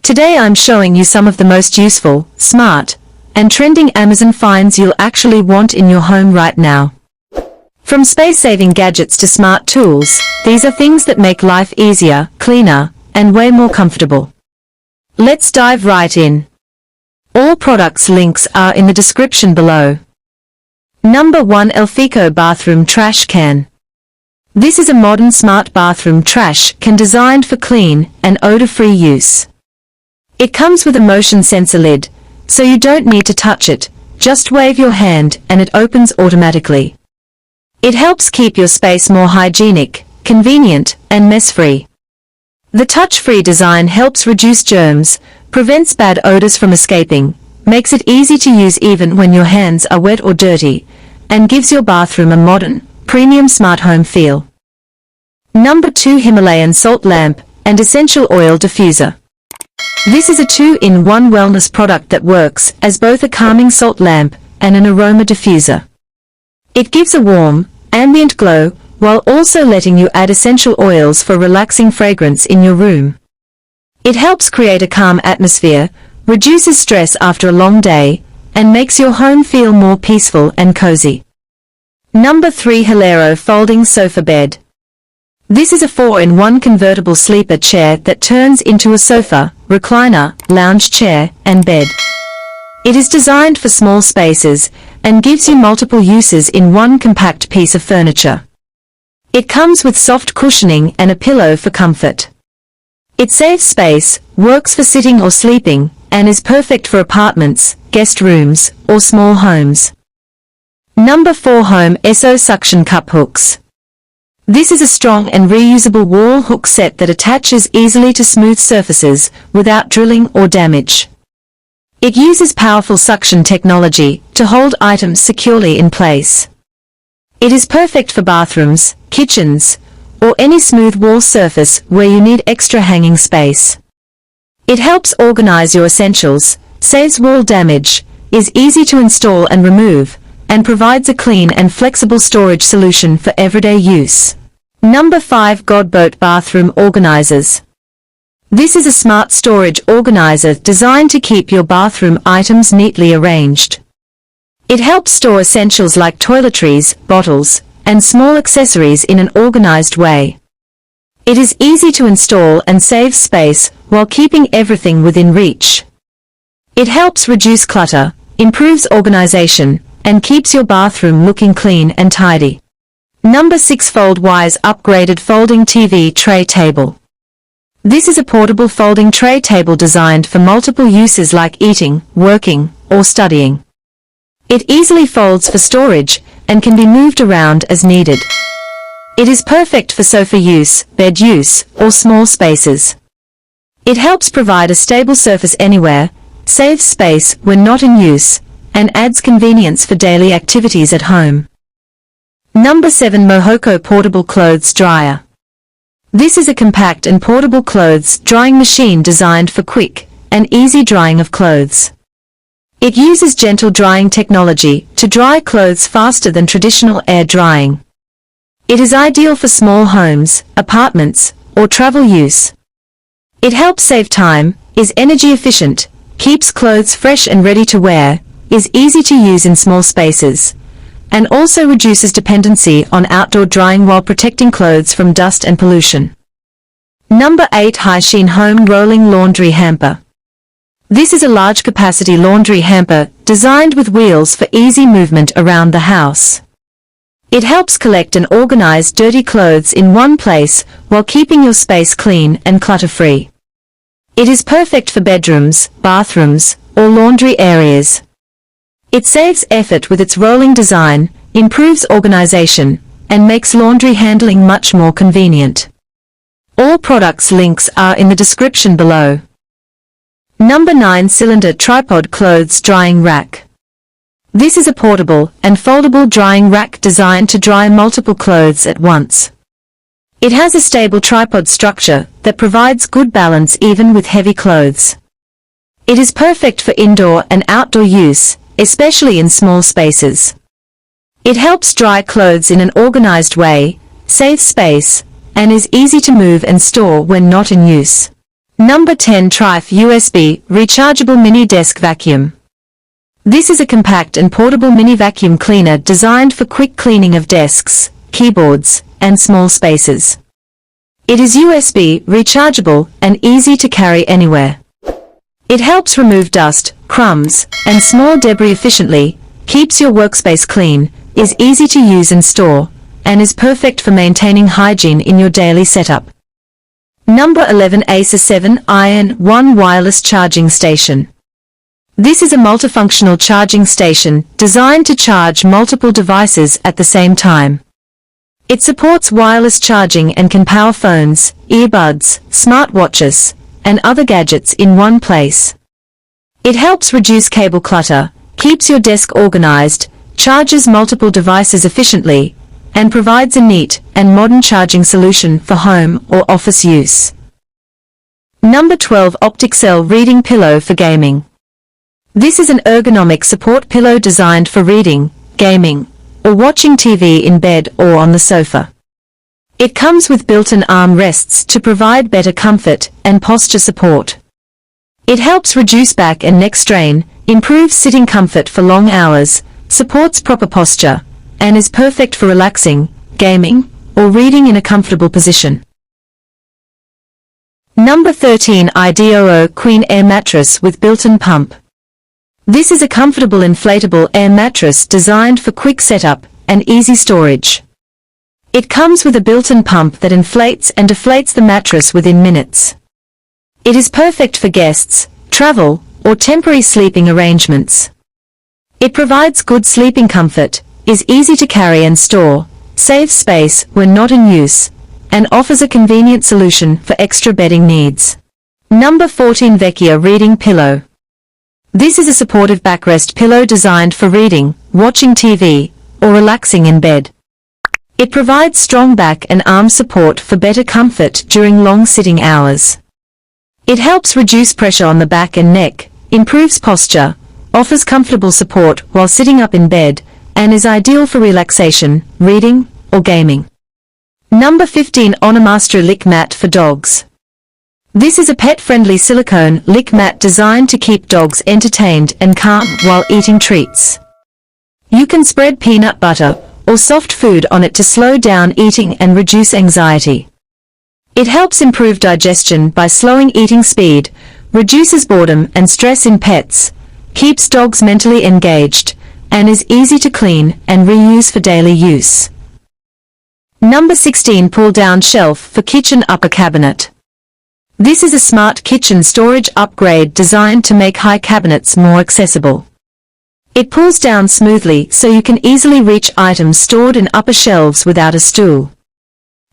Today I'm showing you some of the most useful, smart, and trending Amazon finds you'll actually want in your home right now. From space-saving gadgets to smart tools, these are things that make life easier, cleaner, and way more comfortable. Let's dive right in. All products links are in the description below. Number 1, ELPHECO Bathroom Trash Can. This is a modern smart bathroom trash can designed for clean and odor-free use. It comes with a motion sensor lid, so you don't need to touch it, just wave your hand and it opens automatically. It helps keep your space more hygienic, convenient, and mess-free. The touch-free design helps reduce germs, prevents bad odors from escaping, makes it easy to use even when your hands are wet or dirty, and gives your bathroom a modern, premium smart home feel. Number 2, Himalayan Salt Lamp and Essential Oil Diffuser. This is a 2-in-1 wellness product that works as both a calming salt lamp and an aroma diffuser. It gives a warm, ambient glow, while also letting you add essential oils for relaxing fragrance in your room. It helps create a calm atmosphere, reduces stress after a long day, and makes your home feel more peaceful and cozy. Number 3, HILERO Folding Sofa Bed. This is a 4-in-1 convertible sleeper chair that turns into a sofa, recliner, lounge chair, and bed. It is designed for small spaces, and gives you multiple uses in one compact piece of furniture. It comes with soft cushioning and a pillow for comfort. It saves space, works for sitting or sleeping, and is perfect for apartments, guest rooms, or small homes. Number 4, Home ESO Suction Cup Hooks. This is a strong and reusable wall hook set that attaches easily to smooth surfaces, without drilling or damage. It uses powerful suction technology to hold items securely in place. It is perfect for bathrooms, kitchens, or any smooth wall surface where you need extra hanging space. It helps organize your essentials, saves wall damage, is easy to install and remove, and provides a clean and flexible storage solution for everyday use. Number 5, GODBOAT Bathroom Organizers. This is a smart storage organizer designed to keep your bathroom items neatly arranged. It helps store essentials like toiletries, bottles, and small accessories in an organized way. It is easy to install and saves space while keeping everything within reach. It helps reduce clutter, improves organization, and keeps your bathroom looking clean and tidy. Number 6, FoldWise Upgraded Folding TV Tray Table. This is a portable folding tray table designed for multiple uses like eating, working, or studying. It easily folds for storage, and can be moved around as needed. It is perfect for sofa use, bed use, or small spaces. It helps provide a stable surface anywhere, saves space when not in use, and adds convenience for daily activities at home. Number 7, MOJOCO Portable Clothes Dryer. This is a compact and portable clothes drying machine designed for quick and easy drying of clothes. It uses gentle drying technology to dry clothes faster than traditional air drying. It is ideal for small homes, apartments, or travel use. It helps save time, is energy efficient, keeps clothes fresh and ready to wear, is easy to use in small spaces, and also reduces dependency on outdoor drying while protecting clothes from dust and pollution. Number 8, HAIXIN Home Rolling Laundry Hamper. This is a large-capacity laundry hamper designed with wheels for easy movement around the house. It helps collect and organize dirty clothes in one place while keeping your space clean and clutter-free. It is perfect for bedrooms, bathrooms, or laundry areas. It saves effort with its rolling design, improves organization, and makes laundry handling much more convenient. All products links are in the description below. Number 9, Cylinder Tripod Clothes Drying Rack. This is a portable and foldable drying rack designed to dry multiple clothes at once. It has a stable tripod structure that provides good balance even with heavy clothes. It is perfect for indoor and outdoor use, especially in small spaces. It helps dry clothes in an organized way, saves space, and is easy to move and store when not in use. Number 10. TRZLIFE USB Rechargeable Mini Desk Vacuum. This is a compact and portable mini vacuum cleaner designed for quick cleaning of desks, keyboards, and small spaces. It is USB rechargeable and easy to carry anywhere. It helps remove dust, crumbs, and small debris efficiently, keeps your workspace clean, is easy to use and store, and is perfect for maintaining hygiene in your daily setup. Number 11. ACER 7-in-1 Wireless Charging Station. This is a multifunctional charging station designed to charge multiple devices at the same time. It supports wireless charging and can power phones, earbuds, smartwatches, and other gadgets in one place. It helps reduce cable clutter, keeps your desk organized, charges multiple devices efficiently, and provides a neat and modern charging solution for home or office use. Number 12. OPTIXCELL Reading Pillow for Gaming. This is an ergonomic support pillow designed for reading, gaming, or watching TV in bed or on the sofa. It comes with built-in arm rests to provide better comfort and posture support. It helps reduce back and neck strain, improves sitting comfort for long hours, supports proper posture, and is perfect for relaxing, gaming, or reading in a comfortable position. Number 13. iDOO Queen Air Mattress with built-in pump. This is a comfortable inflatable air mattress designed for quick setup and easy storage. It comes with a built-in pump that inflates and deflates the mattress within minutes. It is perfect for guests, travel, or temporary sleeping arrangements. It provides good sleeping comfort, is easy to carry and store, saves space when not in use, and offers a convenient solution for extra bedding needs. Number 14. VEKKIA Reading Pillow. This is a supportive backrest pillow designed for reading, watching TV, or relaxing in bed. It provides strong back and arm support for better comfort during long sitting hours. It helps reduce pressure on the back and neck, improves posture, offers comfortable support while sitting up in bed, and is ideal for relaxation, reading, or gaming. Number 15. Onomaster Lick Mat for Dogs. This is a pet-friendly silicone lick mat designed to keep dogs entertained and calm while eating treats. You can spread peanut butter or soft food on it to slow down eating and reduce anxiety. It helps improve digestion by slowing eating speed, reduces boredom and stress in pets, keeps dogs mentally engaged, and is easy to clean and reuse for daily use. Number 16. Pull-down shelf for kitchen upper cabinet. This is a smart kitchen storage upgrade designed to make high cabinets more accessible. It pulls down smoothly so you can easily reach items stored in upper shelves without a stool.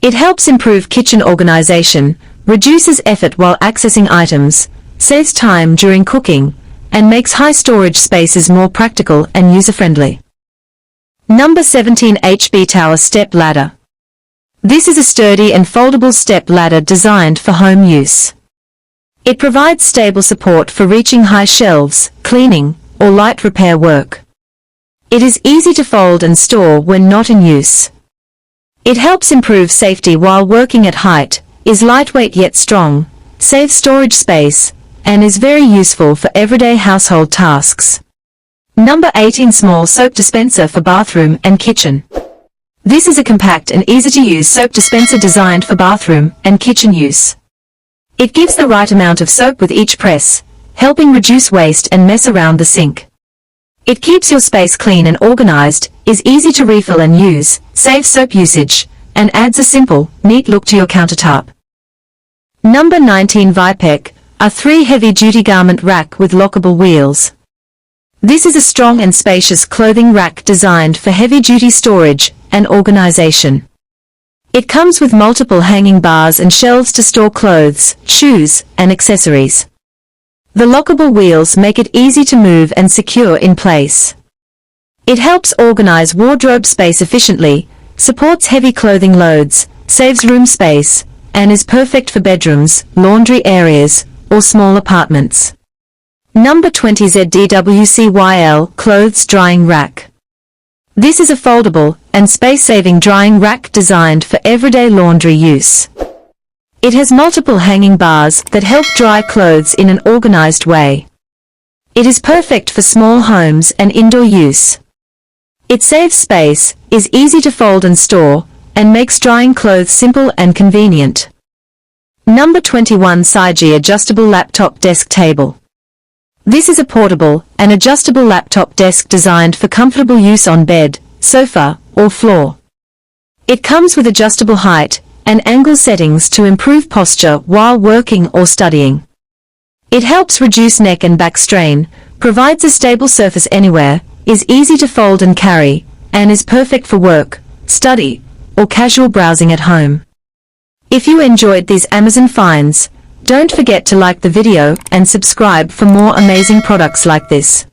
It helps improve kitchen organization, reduces effort while accessing items, saves time during cooking, and makes high storage spaces more practical and user-friendly. Number 17. HBTOWER Step Ladder. This is a sturdy and foldable step ladder designed for home use. It provides stable support for reaching high shelves, cleaning, or light repair work. It is easy to fold and store when not in use. It helps improve safety while working at height, is lightweight yet strong, saves storage space, and is very useful for everyday household tasks. Number 18. Small soap dispenser for bathroom and kitchen. This is a compact and easy-to-use soap dispenser designed for bathroom and kitchen use. It gives the right amount of soap with each press, helping reduce waste and mess around the sink. It keeps your space clean and organized, is easy to refill and use, saves soap usage, and adds a simple, neat look to your countertop. Number 19. VIPEK, a 3 heavy-duty garment rack with lockable wheels. This is a strong and spacious clothing rack designed for heavy-duty storage and organization. It comes with multiple hanging bars and shelves to store clothes, shoes, and accessories. The lockable wheels make it easy to move and secure in place. It helps organize wardrobe space efficiently, supports heavy clothing loads, saves room space, and is perfect for bedrooms, laundry areas, or small apartments. Number 20. ZDWCYL Clothes Drying Rack. This is a foldable and space-saving drying rack designed for everyday laundry use. It has multiple hanging bars that help dry clothes in an organized way. It is perfect for small homes and indoor use. It saves space, is easy to fold and store, and makes drying clothes simple and convenient. Number 21. SAIJI Adjustable Laptop Desk Table. This is a portable and adjustable laptop desk designed for comfortable use on bed, sofa, or floor. It comes with adjustable height and angle settings to improve posture while working or studying. It helps reduce neck and back strain, provides a stable surface anywhere, is easy to fold and carry, and is perfect for work, study, or casual browsing at home. If you enjoyed these Amazon finds, don't forget to like the video and subscribe for more amazing products like this.